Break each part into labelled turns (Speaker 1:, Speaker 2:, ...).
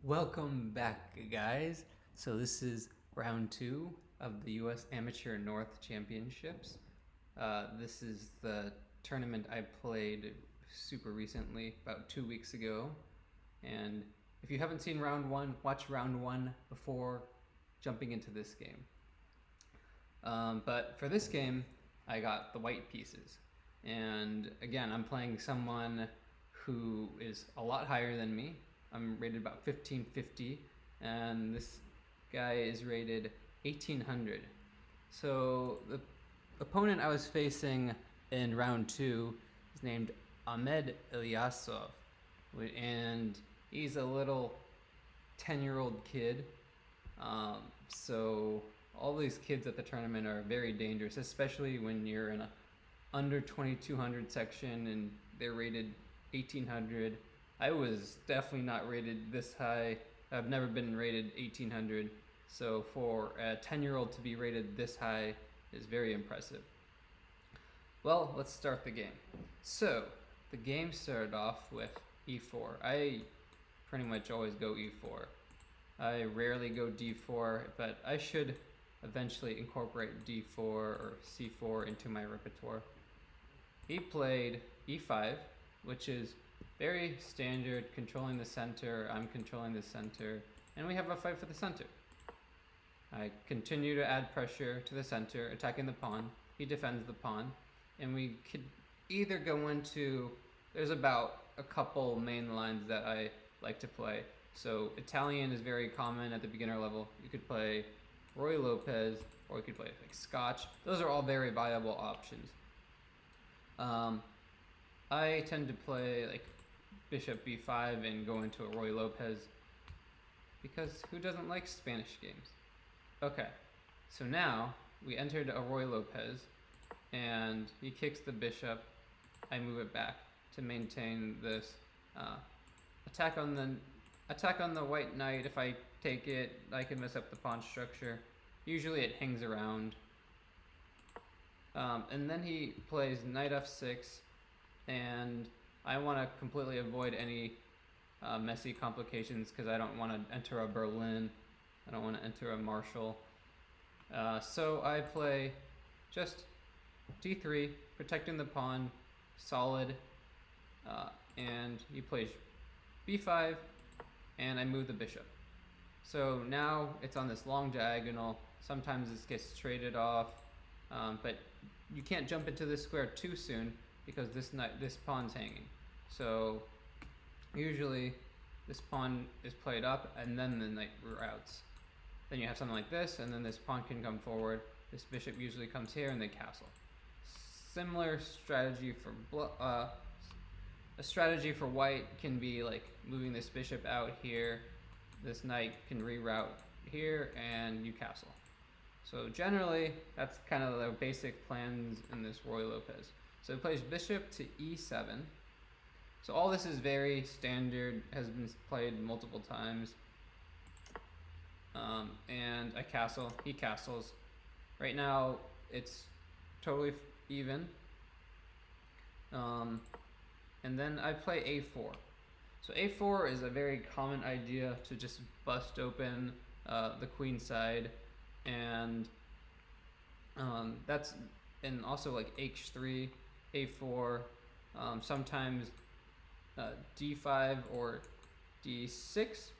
Speaker 1: Welcome back, guys. So this is round two of the U.S. Amateur North Championships. This is the tournament I played super recently, about 2 weeks ago. And if you haven't seen round one, watch round one before jumping into this game. But for this game, I got the white pieces. And again, I'm playing someone who is a lot higher than me. I'm rated about 1550, and this guy is rated 1800. So the opponent I was facing in round two is named Ahmed Ilyasov, and he's a little 10-year-old kid. So all these kids at the tournament are very dangerous, especially when you're in a under 2200 section and they're rated 1800. I was definitely not rated this high. I've never been rated 1800. So for a 10-year-old to be rated this high is very impressive. Well, let's start the game. So the game started off with e4. I pretty much always go e4. I rarely go d4, but I should eventually incorporate d4 or c4 into my repertoire. He played e5, which is very standard, controlling the center. I'm controlling the center, and we have a fight for the center. I continue to add pressure to the center, attacking the pawn. He defends the pawn, and we could either go into, there's about a couple main lines that I like to play. So Italian is very common at the beginner level. You could play Ruy Lopez, or you could play like Scotch. Those are all very viable options. I tend to play like Bishop b5 and go into a Ruy Lopez, because who doesn't like Spanish games? Okay, so now we entered a Ruy Lopez, and he kicks the bishop. I move it back to maintain this attack on the white knight. If I take it, I can mess up the pawn structure. Usually it hangs around. And then he plays knight f6, and I want to completely avoid any messy complications because I don't want to enter a Berlin. I don't want to enter a Marshall. So I play just d3, protecting the pawn, solid, and he plays b5, and I move the bishop. So now it's on this long diagonal. Sometimes this gets traded off, but you can't jump into this square too soon because this pawn's hanging. So usually this pawn is played up and then the knight routes. Then you have something like this, and then this pawn can come forward. This bishop usually comes here and they castle. Similar strategy for a strategy for white can be like moving this bishop out here. This knight can reroute here and you castle. So generally, that's kind of the basic plans in this Ruy Lopez. So he plays bishop to e7. So all this is very standard, has been played multiple times. And I castle, he castles. Right now, it's totally even. And then I play a4. So a4 is a very common idea to just bust open the queen side, and and also like h3, a4, sometimes d5 or d6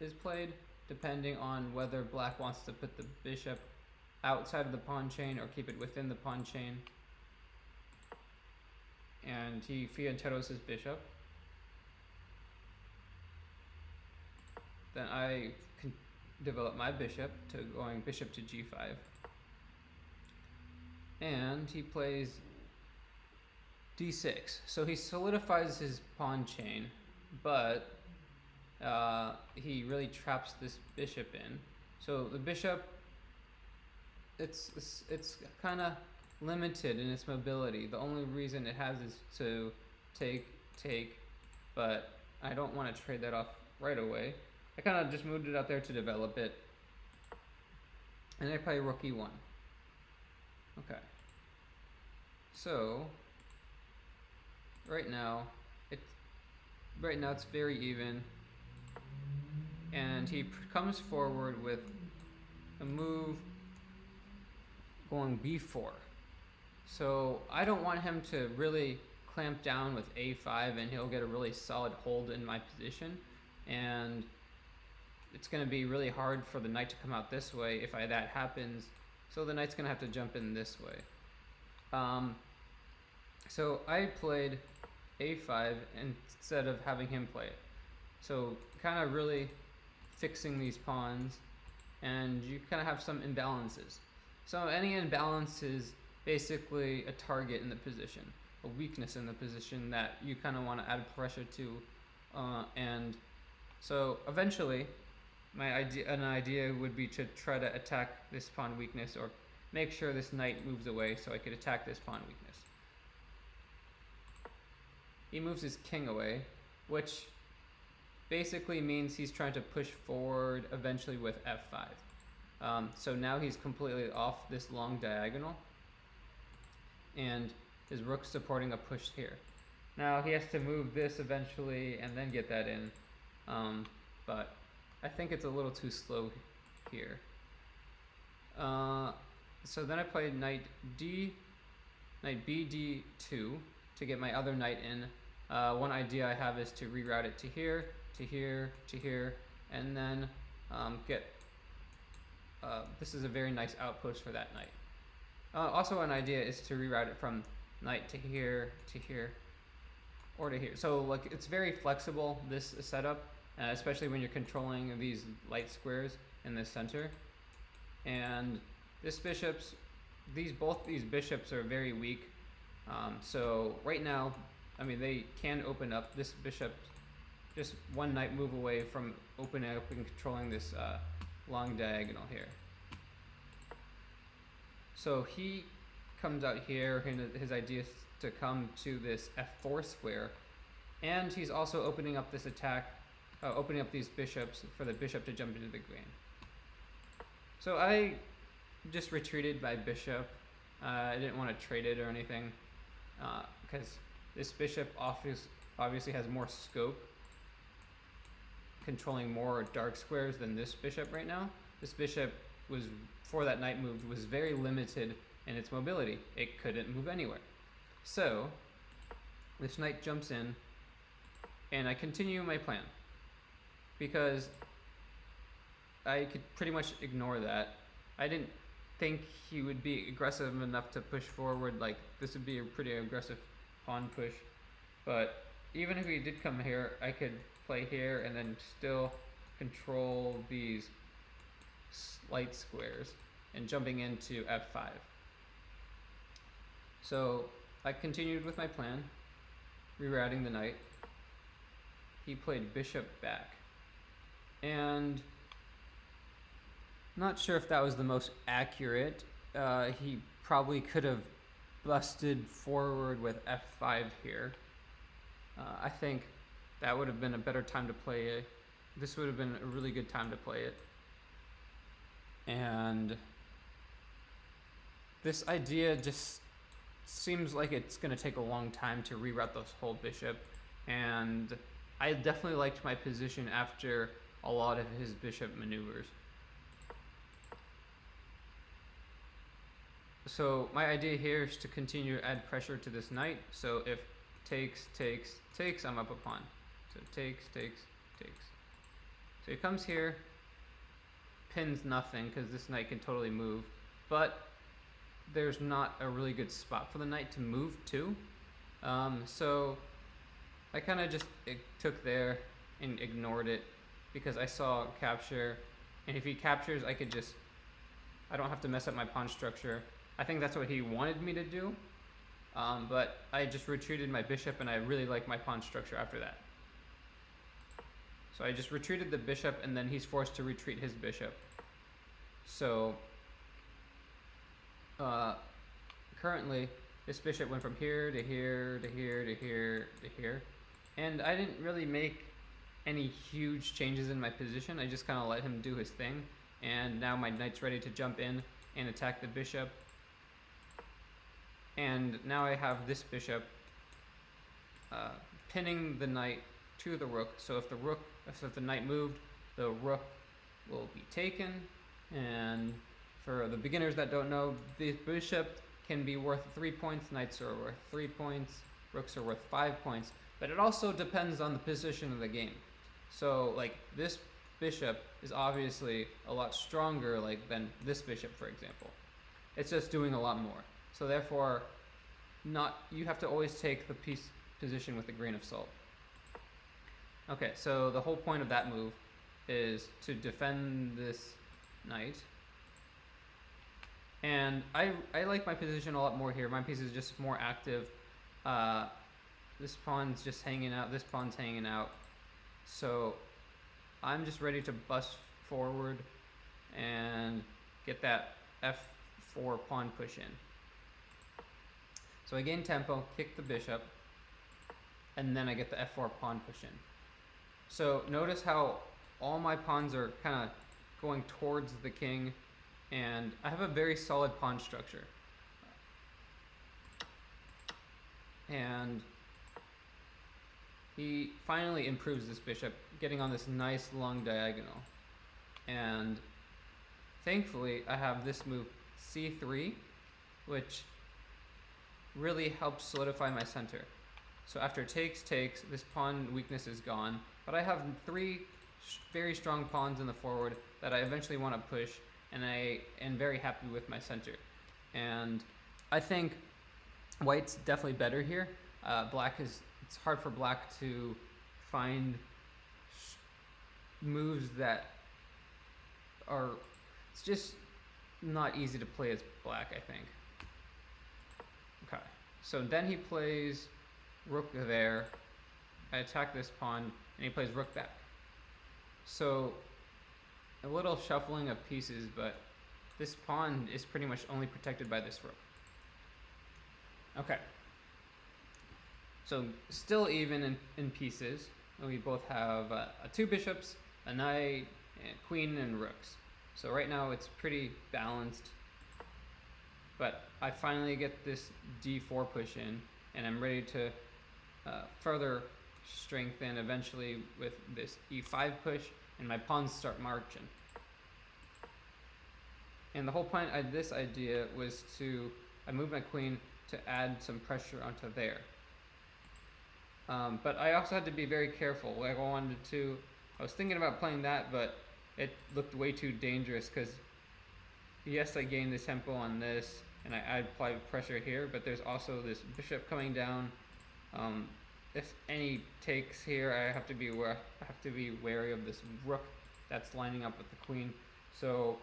Speaker 1: is played, depending on whether black wants to put the bishop outside of the pawn chain or keep it within the pawn chain. And he fianchettos his bishop. Then I can develop my bishop to going bishop to g5. And he plays d6. So he solidifies his pawn chain, but he really traps this bishop in. So the bishop, it's kind of limited in its mobility. The only reason it has is to take, but I don't want to trade that off right away. I kind of just moved it out there to develop it. And I play rook e1. Okay. So right now it's very even. and he comes forward with a move going b4. So I don't want him to really clamp down with a5, and he'll get a really solid hold in my position, and it's going to be really hard for the knight to come out this way if that happens. So the knight's going to have to jump in this way. So I played a5 instead of having him play it. So kind of really fixing these pawns, and you kind of have some imbalances. So any imbalance is basically a target in the position, a weakness in the position that you kind of want to add pressure to, and so eventually an idea would be to try to attack this pawn weakness, or make sure this knight moves away so I could attack this pawn weakness. He moves his king away, which basically means he's trying to push forward eventually with f5. So now he's completely off this long diagonal, and his rook's supporting a push here. Now he has to move this eventually and then get that in, but I think it's a little too slow here. So then I played knight bd2 to get my other knight in. One idea I have is to reroute it to here, to here, to here, and then get this is a very nice outpost for that knight. Also an idea is to reroute it from knight to here, or to here. So like it's very flexible, this setup, especially when you're controlling these light squares in the center. And both these bishops are very weak. So right now, I mean, they can open up. This bishop, just one knight move away from opening up and controlling this long diagonal here. So he comes out here, and his idea is to come to this f4 square, and he's also opening up this attack, opening up these bishops for the bishop to jump into the game. So I just retreated my bishop. I didn't want to trade it or anything, because this bishop obviously has more scope, controlling more dark squares than this bishop right now. This bishop was, before that knight moved, was very limited in its mobility. It couldn't move anywhere. So this knight jumps in, and I continue my plan, because I could pretty much ignore that. I didn't think he would be aggressive enough to push forward. Like, this would be a pretty aggressive pawn push, but even if he did come here, I could play here and then still control these light squares and jumping into f5. So I continued with my plan, rerouting the knight. He played bishop back, and not sure if that was the most accurate. He probably could have busted forward with f5 here. I think that would have been a better time to play it. This would have been a really good time to play it. And this idea just seems like it's going to take a long time to reroute this whole bishop, and I definitely liked my position after a lot of his bishop maneuvers. So my idea here is to continue to add pressure to this knight. So if takes, I'm up a pawn. So takes. So he comes here, pins nothing because this knight can totally move, but there's not a really good spot for the knight to move to. So I kind of just took there and ignored it because I saw capture, and if he captures, I don't have to mess up my pawn structure. I think that's what he wanted me to do, but I just retreated my bishop, and I really like my pawn structure after that. So I just retreated the bishop, and then he's forced to retreat his bishop. So currently, this bishop went from here to here to here to here to here, and I didn't really make any huge changes in my position. I just kind of let him do his thing, and now my knight's ready to jump in and attack the bishop. And now I have this bishop pinning the knight to the rook. So if the knight moved, the rook will be taken, and for the beginners that don't know, the bishop can be worth 3 points, knights are worth 3 points, rooks are worth 5 points, but it also depends on the position of the game. So like this bishop is obviously a lot stronger than this bishop, for example. It's just doing a lot more. So therefore, you have to always take the piece position with a grain of salt. Okay, so the whole point of that move is to defend this knight. And I like my position a lot more here. My piece is just more active. This pawn's just hanging out. This pawn's hanging out. So I'm just ready to bust forward and get that f4 pawn push in. So I gain tempo, kick the bishop, and then I get the f4 pawn push in. So notice how all my pawns are kind of going towards the king, and I have a very solid pawn structure. And he finally improves this bishop, getting on this nice long diagonal. And thankfully, I have this move c3, which really helps solidify my center. So after takes, this pawn weakness is gone, but I have 3 very strong pawns in the forward that I eventually want to push, and I am very happy with my center. And I think white's definitely better here. It's hard for black to find moves that are, it's just not easy to play as black, I think. Okay, so then he plays rook there. I attack this pawn, and he plays rook back. So a little shuffling of pieces, but this pawn is pretty much only protected by this rook. Okay. So still even in pieces. We both have 2 bishops, a knight, a queen, and rooks. So right now it's pretty balanced. But I finally get this d4 push in, and I'm ready to further strengthen eventually with this e5 push, and my pawns start marching. And the whole point of this idea was I moved my queen to add some pressure onto there. But I also had to be very careful. I was thinking about playing that, but it looked way too dangerous because yes, I gained the tempo on this, and I applied pressure here, but there's also this bishop coming down. If any takes here, I have to be wary of this rook that's lining up with the queen. So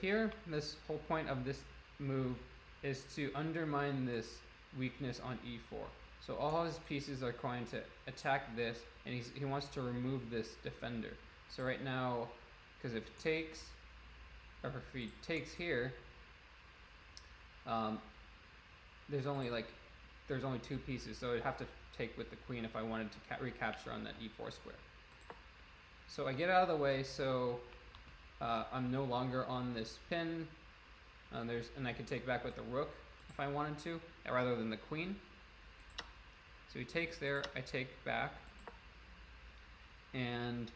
Speaker 1: here, this whole point of this move is to undermine this weakness on e4. So all his pieces are going to attack this, and he wants to remove this defender. So right now, because if he takes here, there's only 2 pieces, so I'd have to take with the queen if I wanted to recapture on that e4 square. So I get out of the way, so I'm no longer on this pin, and I can take back with the rook if I wanted to, rather than the queen. So he takes there, I take back, and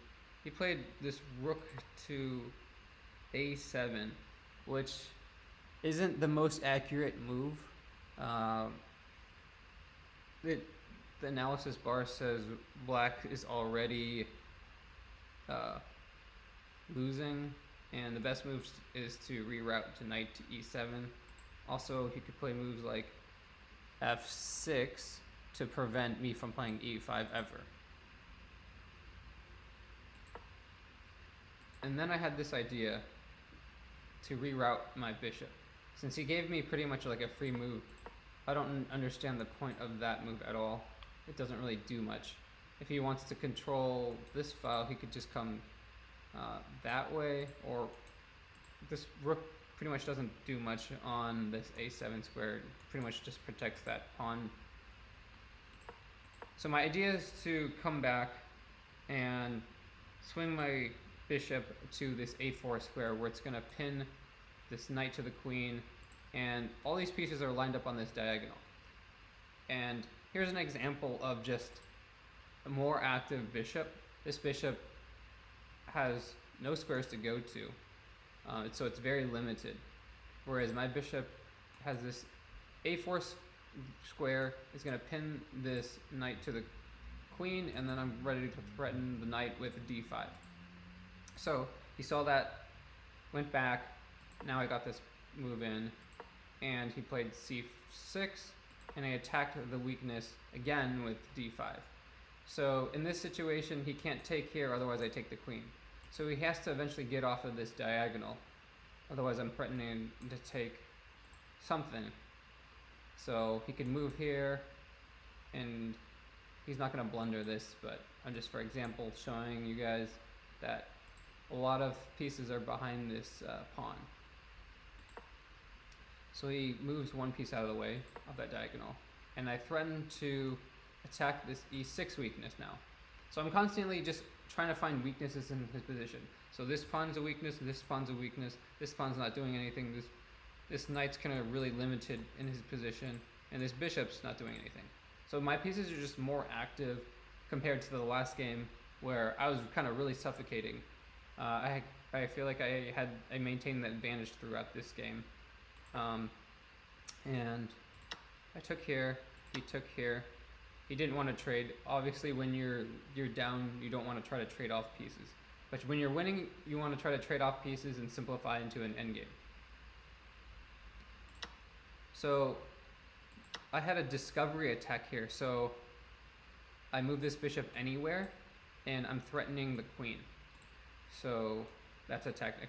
Speaker 1: he played this rook to a7, which isn't the most accurate move. The analysis bar says black is already losing, and the best move is to reroute to knight to e7. Also, he could play moves like f6 to prevent me from playing e5 ever. And then I had this idea to reroute my bishop. Since he gave me pretty much like a free move, I don't understand the point of that move at all. It doesn't really do much. If he wants to control this file, he could just come that way, or this rook pretty much doesn't do much on this a7 square. It pretty much just protects that pawn. So my idea is to come back and swing my bishop to this a4 square, where it's going to pin this knight to the queen, and all these pieces are lined up on this diagonal. And here's an example of just a more active bishop. This bishop has no squares to go to, so it's very limited. Whereas my bishop has this a4 square, is going to pin this knight to the queen, and then I'm ready to threaten the knight with d5. So he saw that, went back, now I got this move in, and he played c6, and I attacked the weakness again with d5. So in this situation, he can't take here, otherwise I take the queen. So he has to eventually get off of this diagonal, otherwise I'm threatening to take something. So he could move here, and he's not going to blunder this, but I'm just, for example, showing you guys that a lot of pieces are behind this pawn. So he moves one piece out of the way of that diagonal, and I threaten to attack this e6 weakness now. So I'm constantly just trying to find weaknesses in his position. So this pawn's a weakness, this pawn's a weakness, this pawn's not doing anything, this knight's kind of really limited in his position, and this bishop's not doing anything. So my pieces are just more active compared to the last game where I was kind of really suffocating. I feel like I maintained that advantage throughout this game. And I took here, he took here. He didn't want to trade. Obviously, when you're down, you don't want to try to trade off pieces. But when you're winning, you want to try to trade off pieces and simplify into an endgame. So I had a discovery attack here. So I move this bishop anywhere, and I'm threatening the queen. So that's a tactic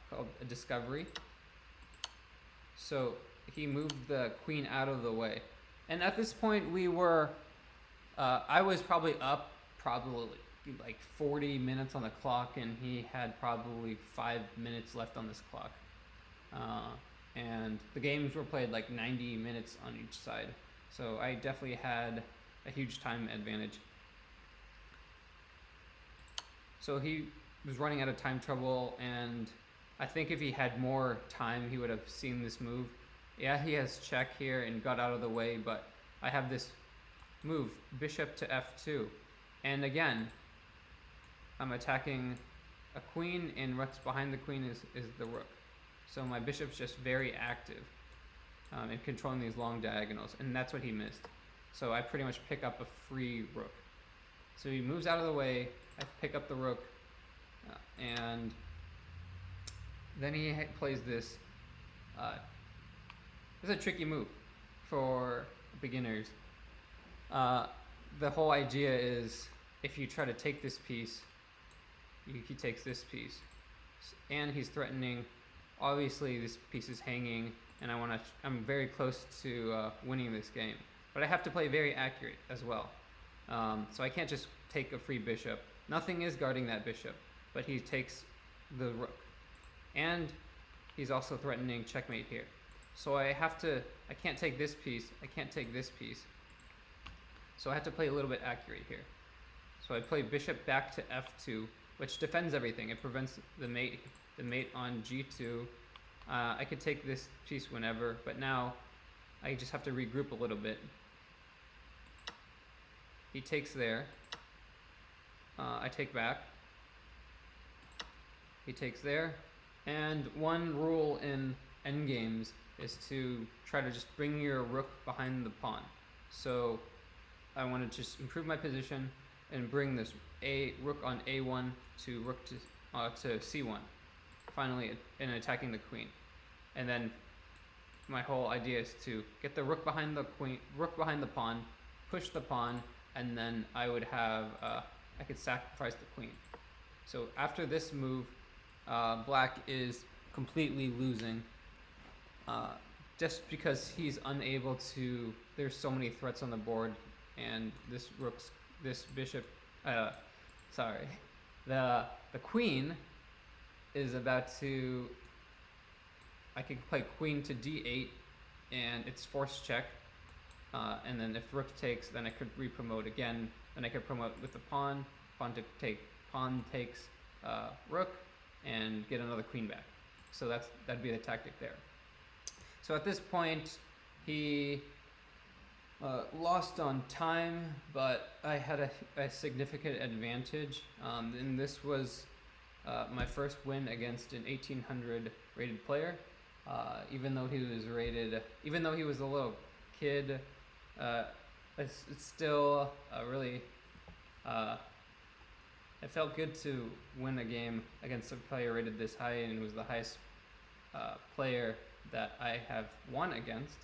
Speaker 1: called a discovery. So he moved the queen out of the way. And at this point, we were, I was probably up like 40 minutes on the clock, and he had probably 5 minutes left on this clock. And the games were played like 90 minutes on each side. So I definitely had a huge time advantage. So he was running out of time trouble, and I think if he had more time, he would have seen this move. Yeah, he has check here and got out of the way, but I have this move, bishop to f2. And again, I'm attacking a queen, and what's behind the queen is the rook. So my bishop's just very active in controlling these long diagonals, and that's what he missed. So I pretty much pick up a free rook. So he moves out of the way, I pick up the rook, and then he plays this. It's a tricky move for beginners. The whole idea is if you try to take this piece, he takes this piece, and he's threatening. Obviously, this piece is hanging, and I'm very close to winning this game, but I have to play very accurate as well. So I can't just take a free bishop. Nothing is guarding that bishop, but he takes the rook, and he's also threatening checkmate here. So I can't take this piece, I can't take this piece. So I have to play a little bit accurate here. So I play bishop back to f2, which defends everything. It prevents the mate on g2. I could take this piece whenever, but now I just have to regroup a little bit. He takes there. I take back. He takes there. And one rule in endgames is to try to just bring your rook behind the pawn. So I want to just improve my position and bring this rook on a1 to rook to c1, finally in attacking the queen. And then my whole idea is to get the rook behind the pawn, push the pawn, and then I would have I could sacrifice the queen. So after this move, black is completely losing, just because he's unable to. There's so many threats on the board, and this bishop, the queen is about to. I could play queen to d8, and it's forced check. And then if rook takes, then I could re-promote again. Then I could promote with the pawn takes rook, and get another queen back. So that'd be the tactic there. So at this point, he Lost on time, but I had a significant advantage. And this was my first win against an 1800 rated player. Even though even though he was a little kid, it's still really. It felt good to win a game against a player rated this high, and was the highest player that I have won against.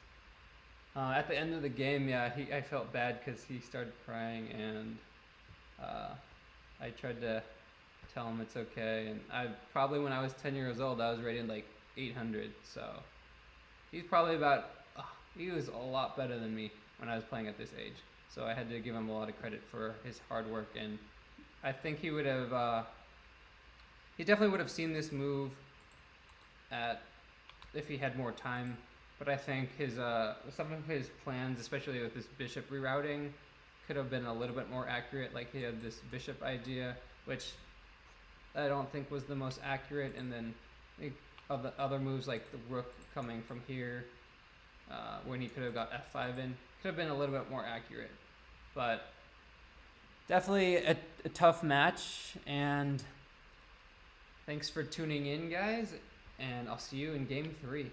Speaker 1: At the end of the game, yeah, I felt bad because he started crying, and I tried to tell him it's okay. And when I was 10 years old, I was rated like 800. So he's probably he was a lot better than me when I was playing at this age. So I had to give him a lot of credit for his hard work, and I think he definitely would have seen this move if he had more time. But I think some of his plans, especially with this bishop rerouting, could have been a little bit more accurate. Like he had this bishop idea, which I don't think was the most accurate. And then other moves like the rook coming from here, when he could have got f5 in, could have been a little bit more accurate. But definitely a tough match. And thanks for tuning in, guys. And I'll see you in game 3.